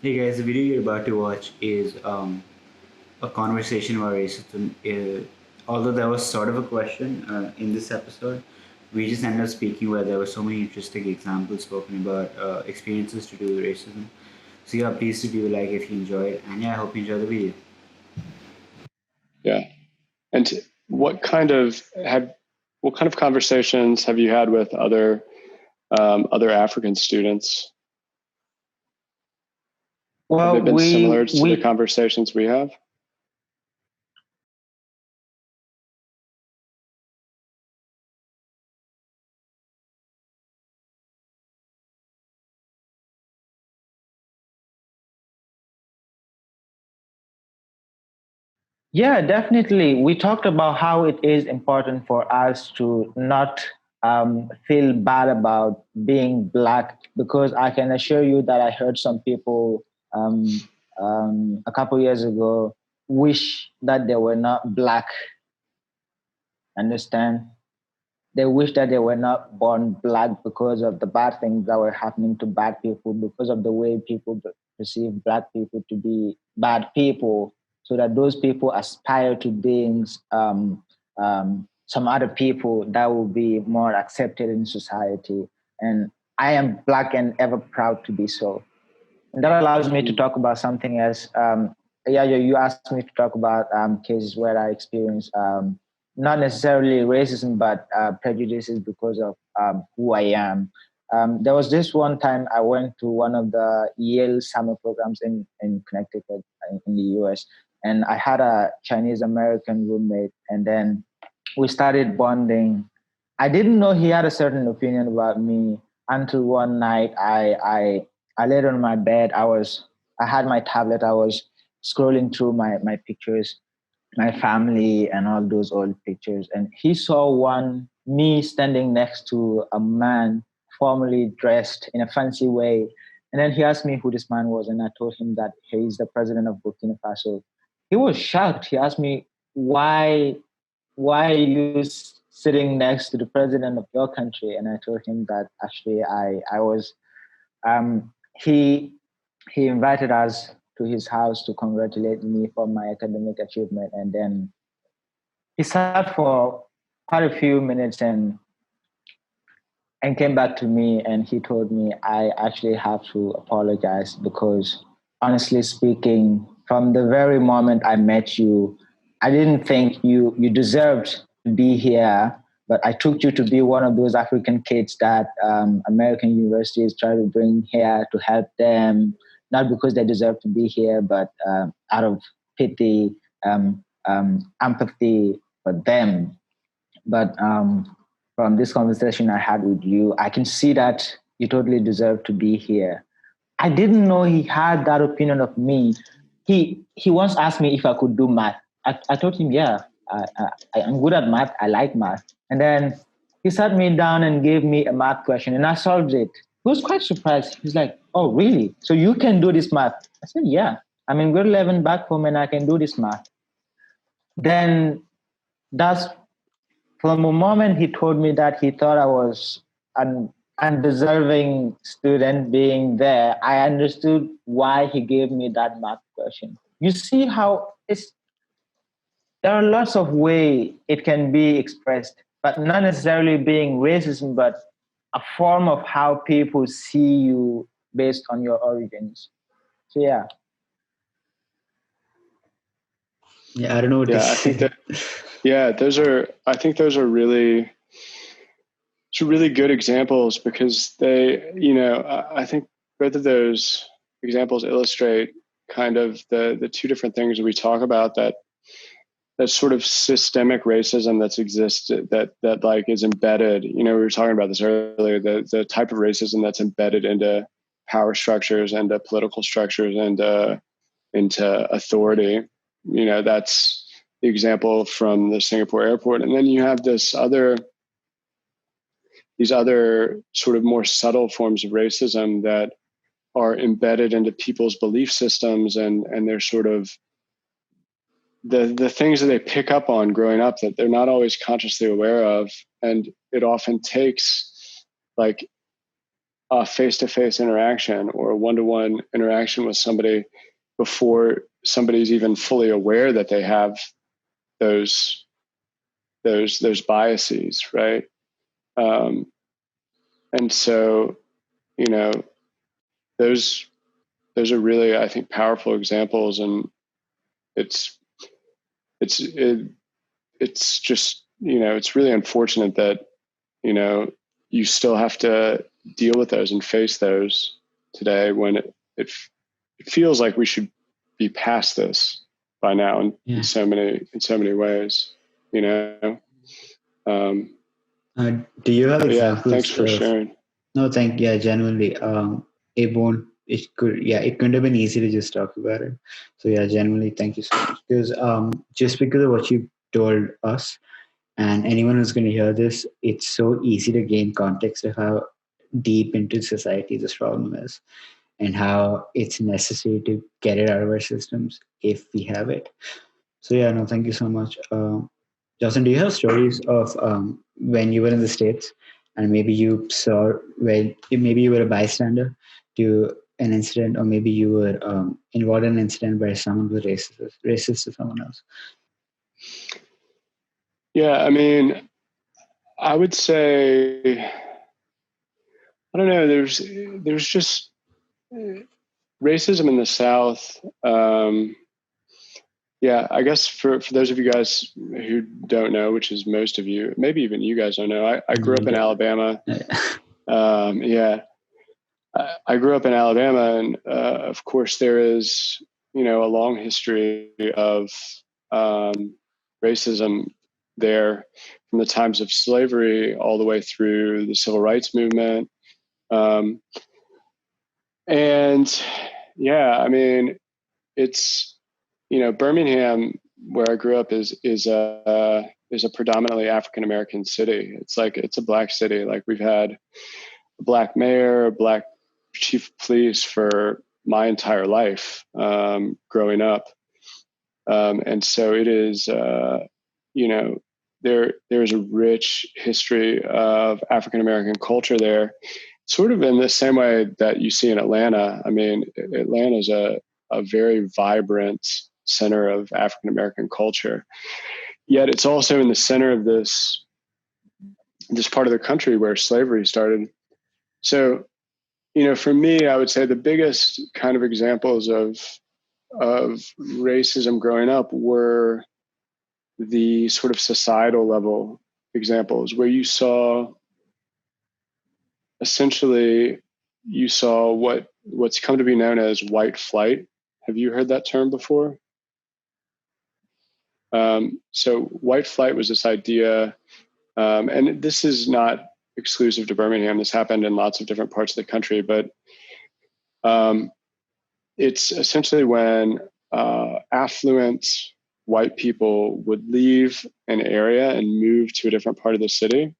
Hey guys, the video you're about to watch is a conversation about racism. Although there was sort of a question in this episode, we just ended up speaking where there were so many interesting examples spoken about experiences to do with racism. So yeah, please do like if you enjoyed, and yeah, I hope you enjoy the video. Yeah. And what kind of have what kind of conversations have you had with other African students? Have they Well, been similar we to the we conversations we have? yeah, definitely. We talked about how it is important for us to not feel bad about being black, because I can assure you that I heard some people um, a couple years ago wish that they were not black. Understand? They wish that they were not born black because of the bad things that were happening to black people, because of the way people perceive black people to be bad people, so that those people aspire to being some other people that will be more accepted in society. And I am black and ever proud to be so. And that allows me to Mm. talk about something else. Yeah, you asked me to talk about cases where I experienced not necessarily racism, but prejudices because of who I am. There was this one time I went to one of the Yale summer programs in Connecticut in the US, and I had a Chinese American roommate, and then we started bonding. I didn't know he had a certain opinion about me until one night I laid on my bed. I had my tablet. I was scrolling through my pictures, my family, and all those old pictures. And he saw one me standing next to a man formally dressed in a fancy way. And then he asked me who this man was, and I told him that he's the president of Burkina Faso. He was shocked. He asked me why are you sitting next to the president of your country? And I told him that actually I was he invited us to his house to congratulate me for my academic achievement. And then he sat for quite a few minutes and came back to me, and he told me I actually have to apologize because, honestly speaking, from the very moment I met you, I didn't think you deserved to be here, but I took you to be one of those African kids that American universities try to bring here to help them, not because they deserve to be here, but out of pity, empathy for them. But from this conversation I had with you, I can see that you totally deserve to be here. I didn't know he had that opinion of me. He once asked me if I could do math. I told him, yeah, I'm good at math. I like math. And then he sat me down and gave me a math question, and I solved it. He was quite surprised. He's like, "Oh, really? So you can do this math?" I said, "Yeah. I'm in grade 11 back home, and I can do this math." Then that's from the moment he told me that he thought I was an undeserving student being there, I understood why he gave me that math question. You see how there are lots of way it can be expressed, but not necessarily being racism, but a form of how people see you based on your origins. So yeah. Yeah, I don't know what to Yeah, I think say. that yeah, I think those are really really good examples because I think both of those examples illustrate kind of the two different things that we talk about, that sort of systemic racism that's existed, that like is embedded. We were talking about this earlier, the type of racism that's embedded into power structures and political structures and into authority. That's the example from the Singapore airport. And then you have these other sort of more subtle forms of racism that are embedded into people's belief systems, and they're sort of the things that they pick up on growing up that they're not always consciously aware of. And it often takes like a face-to-face interaction or a one-to-one interaction with somebody before somebody's even fully aware that they have those biases, right? And so, you know, those are really, I think, powerful examples, and it's just, you know, it's really unfortunate that, you know, you still have to deal with those and face those today, when it feels like we should be past this by now in so many ways, you know. Do you have Yeah, examples thanks for of? sharing. No, genuinely. It won't. It could. Yeah, it couldn't have been easy to just talk about it. So yeah, genuinely, thank you so much. Because just because of what you told us, and anyone who's going to hear this, it's so easy to gain context of how deep into society this problem is, and how it's necessary to get it out of our systems if we have it. So yeah, no, thank you so much. Justin, do you have stories of when you were in the States and maybe you saw, well, maybe you were a bystander to an incident, or maybe you were involved in an incident where someone was racist to someone else? Yeah, I mean, I would say, I don't know, there's just racism in the South. Yeah, I guess for those of you guys who don't know, which is most of you, maybe even you guys don't know, I grew up in Alabama. Yeah, I grew up in Alabama, and of course there is, you know, a long history of racism there, from the times of slavery all the way through the civil rights movement. And yeah, I mean, it's, you know, Birmingham, where I grew up, is a predominantly African American city. It's a black city. Like, we've had a black mayor, a black chief of police for my entire life, growing up. And so it is, you know, there's a rich history of African American culture there, sort of in the same way that you see in Atlanta. I mean, Atlanta is a very vibrant center of African American culture. Yet it's also in the center of this part of the country where slavery started. So, you know, for me, I would say the biggest kind of examples of racism growing up were the sort of societal level examples, where you saw essentially what's come to be known as white flight. Have you heard that term before? So white flight was this idea, and this is not exclusive to Birmingham. This happened in lots of different parts of the country, but it's essentially when affluent white people would leave an area and move to a different part of the city.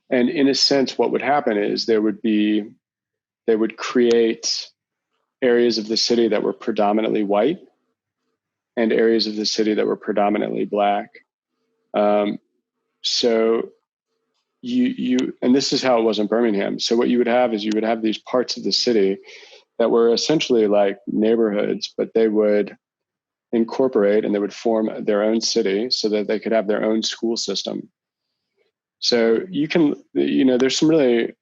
And in a sense, what would happen is they would create areas of the city that were predominantly white and areas of the city that were predominantly black. So and this is how it was in Birmingham. So what you would have is, you would have these parts of the city that were essentially like neighborhoods, but they would incorporate and they would form their own city so that they could have their own school system. So you can, you know, there's some really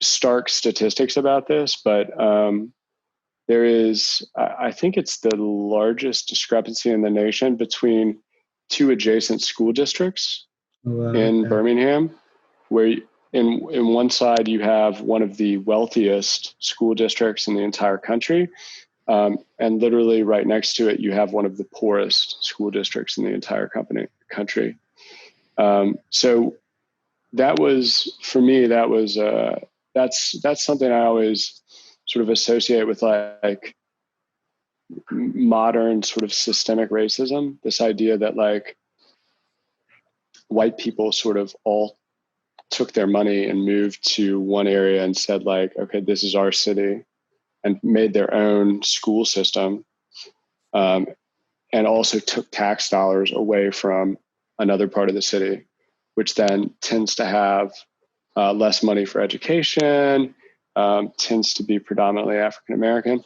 stark statistics about this, but there is, I think it's the largest discrepancy in the nation between two adjacent school districts in Birmingham, where in one side you have one of the wealthiest school districts in the entire country, and literally right next to it you have one of the poorest school districts in the entire country. So that was, for me, that's something I always sort of associate with like modern sort of systemic racism. This idea that like white people sort of all took their money and moved to one area and said like, okay, this is our city, and made their own school system, and also took tax dollars away from another part of the city, which then tends to have less money for education, tends to be predominantly African American.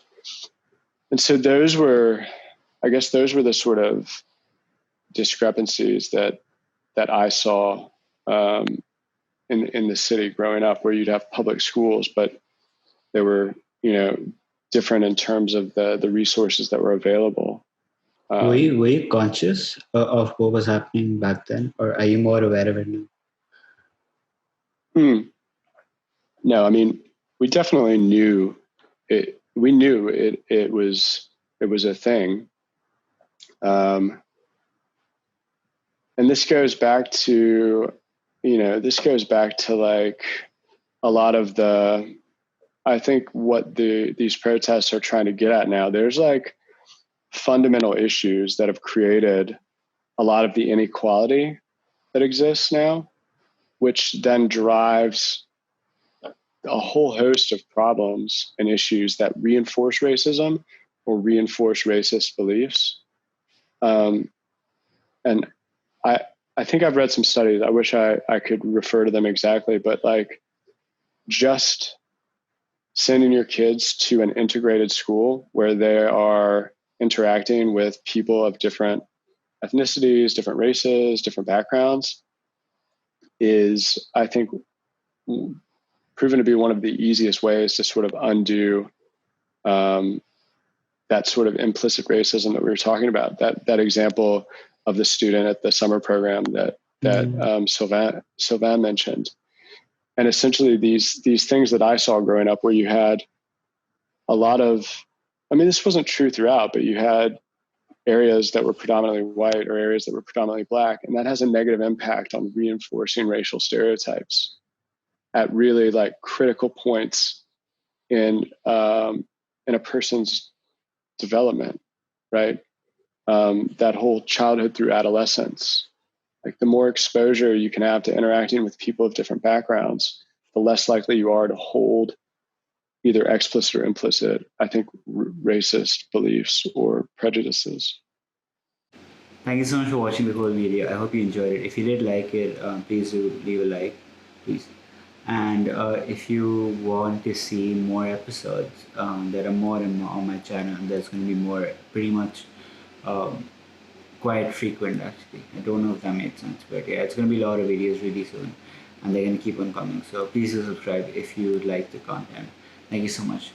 And so those were the sort of discrepancies that I saw in the city growing up, where you'd have public schools, but they were, different in terms of the resources that were available. Were you conscious of what was happening back then, or are you more aware of it now? No, I mean, we definitely knew it. We knew it was a thing. And this goes back to, like a lot of I think what these protests are trying to get at now. There's like fundamental issues that have created a lot of the inequality that exists now, which then drives a whole host of problems and issues that reinforce racism or reinforce racist beliefs. And I think I've read some studies. I wish I could refer to them exactly, but like just sending your kids to an integrated school where they are interacting with people of different ethnicities, different races, different backgrounds is, I think, proven to be one of the easiest ways to sort of undo that sort of implicit racism that we were talking about. That example of the student at the summer program that Sylvain mentioned, and essentially these things that I saw growing up, where you had a lot of, I mean, this wasn't true throughout, but you had areas that were predominantly white or areas that were predominantly black, and that has a negative impact on reinforcing racial stereotypes at really like critical points in a person's development, right? That whole childhood through adolescence, like the more exposure you can have to interacting with people of different backgrounds, the less likely you are to hold either explicit or implicit, I think, racist beliefs or prejudices. Thank you so much for watching the whole video. I hope you enjoyed it. If you did like it, please do leave a like, please. And if you want to see more episodes, there are more on my channel. There's going to be more, pretty much um, quite frequent actually. I don't know if that made sense, but yeah, it's going to be a lot of videos really soon, and they're going to keep on coming. So please do subscribe if you like the content. Thank you so much.